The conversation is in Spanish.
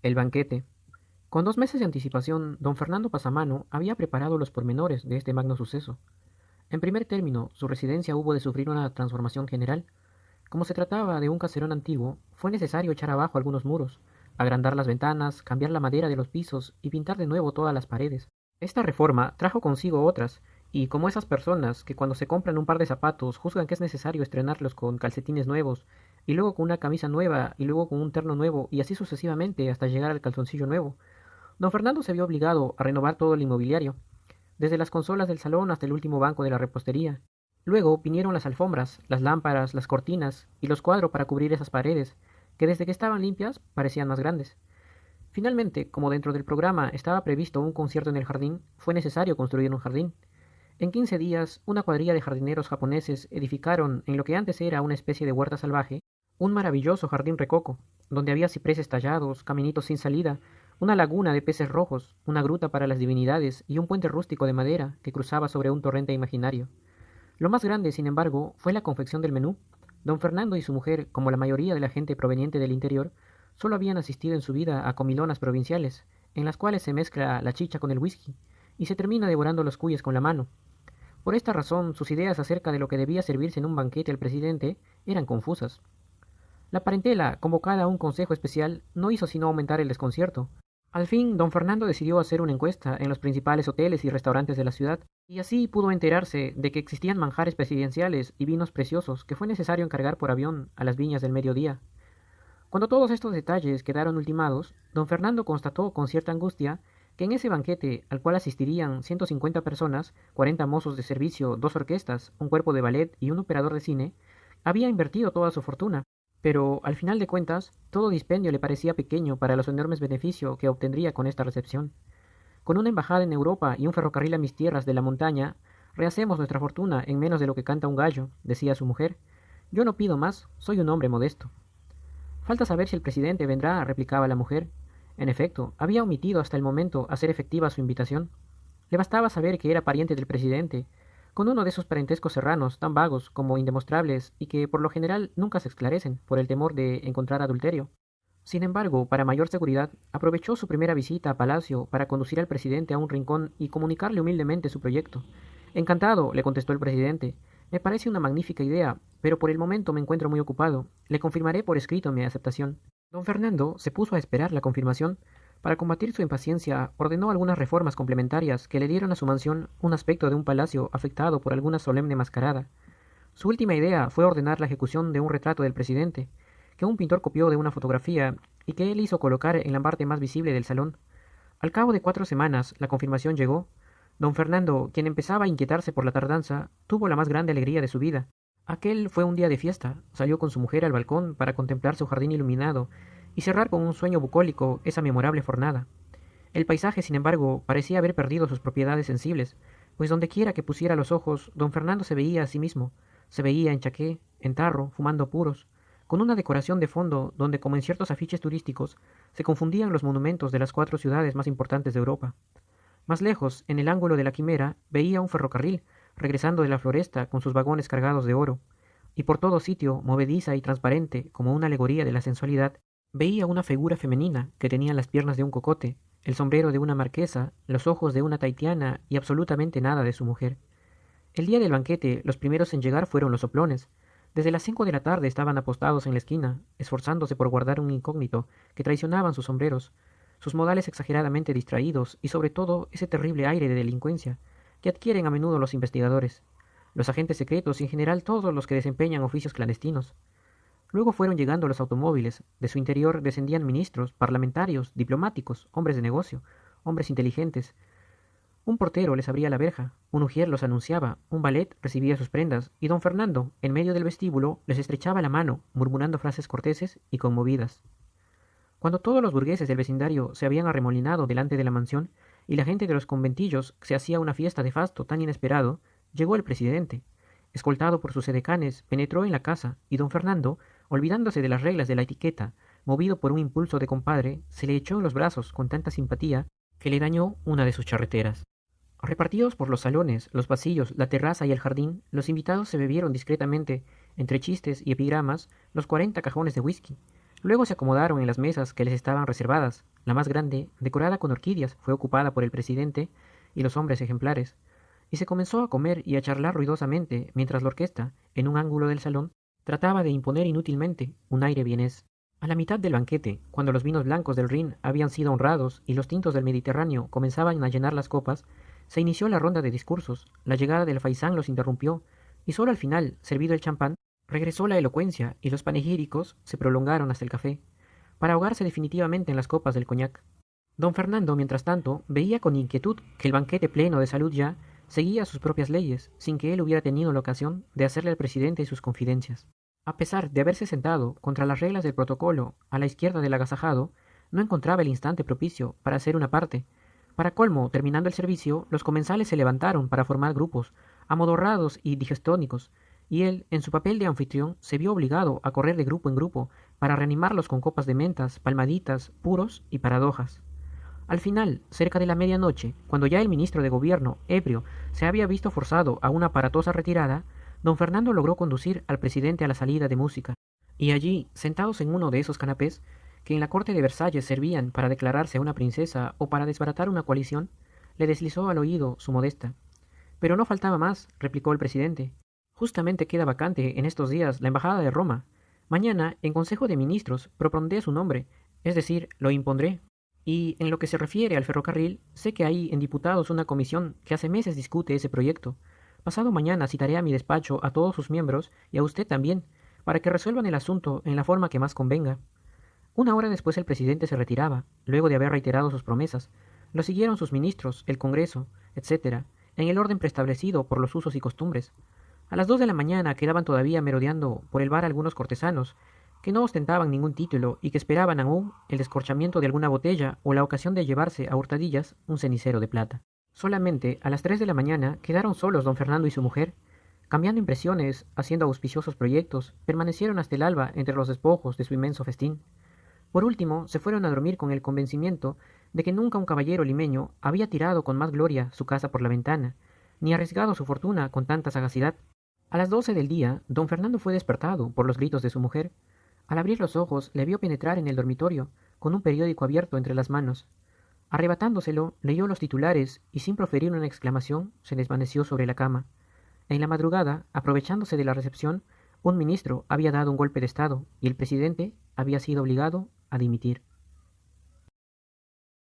El banquete. Con 2 meses de anticipación, don Fernando Pasamano había preparado los pormenores de este magno suceso. En primer término, su residencia hubo de sufrir una transformación general. Como se trataba de un caserón antiguo, fue necesario echar abajo algunos muros, agrandar las ventanas, cambiar la madera de los pisos y pintar de nuevo todas las paredes. Esta reforma trajo consigo otras, y como esas personas que cuando se compran un par de zapatos juzgan que es necesario estrenarlos con calcetines nuevos, y luego con una camisa nueva, y luego con un terno nuevo, y así sucesivamente hasta llegar al calzoncillo nuevo, don Fernando se vio obligado a renovar todo el inmobiliario, desde las consolas del salón hasta el último banco de la repostería. Luego vinieron las alfombras, las lámparas, las cortinas y los cuadros para cubrir esas paredes, que desde que estaban limpias parecían más grandes. Finalmente, como dentro del programa estaba previsto un concierto en el jardín, fue necesario construir un jardín. En 15 días, una cuadrilla de jardineros japoneses edificaron en lo que antes era una especie de huerta salvaje, un maravilloso jardín recoco, donde había cipreses tallados, caminitos sin salida, una laguna de peces rojos, una gruta para las divinidades y un puente rústico de madera que cruzaba sobre un torrente imaginario. Lo más grande, sin embargo, fue la confección del menú. Don Fernando y su mujer, como la mayoría de la gente proveniente del interior, solo habían asistido en su vida a comilonas provinciales, en las cuales se mezcla la chicha con el whisky, y se termina devorando los cuyes con la mano. Por esta razón, sus ideas acerca de lo que debía servirse en un banquete al presidente eran confusas. La parentela, convocada a un consejo especial, no hizo sino aumentar el desconcierto. Al fin, don Fernando decidió hacer una encuesta en los principales hoteles y restaurantes de la ciudad, y así pudo enterarse de que existían manjares presidenciales y vinos preciosos que fue necesario encargar por avión a las viñas del mediodía. Cuando todos estos detalles quedaron ultimados, don Fernando constató con cierta angustia que en ese banquete, al cual asistirían 150 personas, 40 mozos de servicio, 2 orquestas, un cuerpo de ballet y un operador de cine, había invertido toda su fortuna. Pero, al final de cuentas, todo dispendio le parecía pequeño para los enormes beneficios que obtendría con esta recepción. Con una embajada en Europa y un ferrocarril a mis tierras de la montaña, rehacemos nuestra fortuna en menos de lo que canta un gallo, decía su mujer. Yo no pido más, soy un hombre modesto. Falta saber si el presidente vendrá, replicaba la mujer. En efecto, había omitido hasta el momento hacer efectiva su invitación. Le bastaba saber que era pariente del presidente, con uno de esos parentescos serranos tan vagos como indemostrables y que por lo general nunca se esclarecen por el temor de encontrar adulterio. Sin embargo, para mayor seguridad, aprovechó su primera visita a Palacio para conducir al presidente a un rincón y comunicarle humildemente su proyecto. Encantado, le contestó el presidente. Me parece una magnífica idea, pero por el momento me encuentro muy ocupado. Le confirmaré por escrito mi aceptación. Don Fernando se puso a esperar la confirmación. Para combatir su impaciencia, ordenó algunas reformas complementarias que le dieron a su mansión un aspecto de un palacio afectado por alguna solemne mascarada. Su última idea fue ordenar la ejecución de un retrato del presidente, que un pintor copió de una fotografía y que él hizo colocar en la parte más visible del salón. Al cabo de 4 semanas, la confirmación llegó. Don Fernando, quien empezaba a inquietarse por la tardanza, tuvo la más grande alegría de su vida. Aquel fue un día de fiesta. Salió con su mujer al balcón para contemplar su jardín iluminado y cerrar con un sueño bucólico esa memorable jornada. El paisaje, sin embargo, parecía haber perdido sus propiedades sensibles, pues dondequiera que pusiera los ojos, don Fernando se veía a sí mismo. Se veía en chaqué, en tarro, fumando puros, con una decoración de fondo donde, como en ciertos afiches turísticos, se confundían los monumentos de las 4 ciudades más importantes de Europa. Más lejos, en el ángulo de la quimera, veía un ferrocarril, regresando de la floresta con sus vagones cargados de oro, y por todo sitio, movediza y transparente, como una alegoría de la sensualidad, veía una figura femenina que tenía las piernas de un cocote, el sombrero de una marquesa, los ojos de una taitiana y absolutamente nada de su mujer. El día del banquete, los primeros en llegar fueron los soplones. Desde las 5 de la tarde estaban apostados en la esquina, esforzándose por guardar un incógnito que traicionaban sus sombreros, sus modales exageradamente distraídos y sobre todo ese terrible aire de delincuencia que adquieren a menudo los investigadores, los agentes secretos y en general todos los que desempeñan oficios clandestinos. Luego fueron llegando los automóviles, de su interior descendían ministros, parlamentarios, diplomáticos, hombres de negocio, hombres inteligentes. Un portero les abría la verja, un ujier los anunciaba, un valet recibía sus prendas, y don Fernando, en medio del vestíbulo, les estrechaba la mano, murmurando frases corteses y conmovidas. Cuando todos los burgueses del vecindario se habían arremolinado delante de la mansión, y la gente de los conventillos se hacía una fiesta de fasto tan inesperado, llegó el presidente. Escoltado por sus edecanes, penetró en la casa, y don Fernando, olvidándose de las reglas de la etiqueta, movido por un impulso de compadre, se le echó en los brazos con tanta simpatía que le dañó una de sus charreteras. Repartidos por los salones, los pasillos, la terraza y el jardín, los invitados se bebieron discretamente, entre chistes y epigramas, los 40 cajones de whisky. Luego se acomodaron en las mesas que les estaban reservadas, la más grande, decorada con orquídeas, fue ocupada por el presidente y los hombres ejemplares, y se comenzó a comer y a charlar ruidosamente mientras la orquesta, en un ángulo del salón, trataba de imponer inútilmente un aire vienés. A la mitad del banquete, cuando los vinos blancos del Rin habían sido honrados y los tintos del Mediterráneo comenzaban a llenar las copas, se inició la ronda de discursos, la llegada del faisán los interrumpió, y solo al final, servido el champán, regresó la elocuencia y los panegíricos se prolongaron hasta el café, para ahogarse definitivamente en las copas del coñac. Don Fernando, mientras tanto, veía con inquietud que el banquete pleno de salud ya seguía sus propias leyes, sin que él hubiera tenido la ocasión de hacerle al presidente sus confidencias. A pesar de haberse sentado contra las reglas del protocolo a la izquierda del agasajado, no encontraba el instante propicio para hacer una parte. Para colmo, terminando el servicio, los comensales se levantaron para formar grupos, amodorrados y digestónicos, y él, en su papel de anfitrión, se vio obligado a correr de grupo en grupo para reanimarlos con copas de mentas, palmaditas, puros y paradojas. Al final, cerca de la medianoche, cuando ya el ministro de Gobierno, ebrio, se había visto forzado a una aparatosa retirada, don Fernando logró conducir al presidente a la salida de música, y allí, sentados en uno de esos canapés, que en la corte de Versalles servían para declararse a una princesa o para desbaratar una coalición, le deslizó al oído su modesta. Pero no faltaba más, replicó el presidente. Justamente queda vacante en estos días la embajada de Roma. Mañana, en Consejo de Ministros, propondré su nombre, es decir, lo impondré. Y en lo que se refiere al ferrocarril, sé que hay en diputados una comisión que hace meses discute ese proyecto. Pasado mañana citaré a mi despacho a todos sus miembros y a usted también, para que resuelvan el asunto en la forma que más convenga. Una hora después el presidente se retiraba, luego de haber reiterado sus promesas. Lo siguieron sus ministros, el Congreso, etc., en el orden preestablecido por los usos y costumbres. A las 2 de la mañana quedaban todavía merodeando por el bar algunos cortesanos, que no ostentaban ningún título y que esperaban aún el descorchamiento de alguna botella o la ocasión de llevarse a hurtadillas un cenicero de plata. Solamente a las 3 de la mañana quedaron solos don Fernando y su mujer. Cambiando impresiones, haciendo auspiciosos proyectos, permanecieron hasta el alba entre los despojos de su inmenso festín. Por último, se fueron a dormir con el convencimiento de que nunca un caballero limeño había tirado con más gloria su casa por la ventana, ni arriesgado su fortuna con tanta sagacidad. A las 12 del día, don Fernando fue despertado por los gritos de su mujer. Al abrir los ojos, le vio penetrar en el dormitorio, con un periódico abierto entre las manos. Arrebatándoselo, leyó los titulares y sin proferir una exclamación, se desvaneció sobre la cama. En la madrugada, aprovechándose de la recepción, un ministro había dado un golpe de estado y el presidente había sido obligado a dimitir.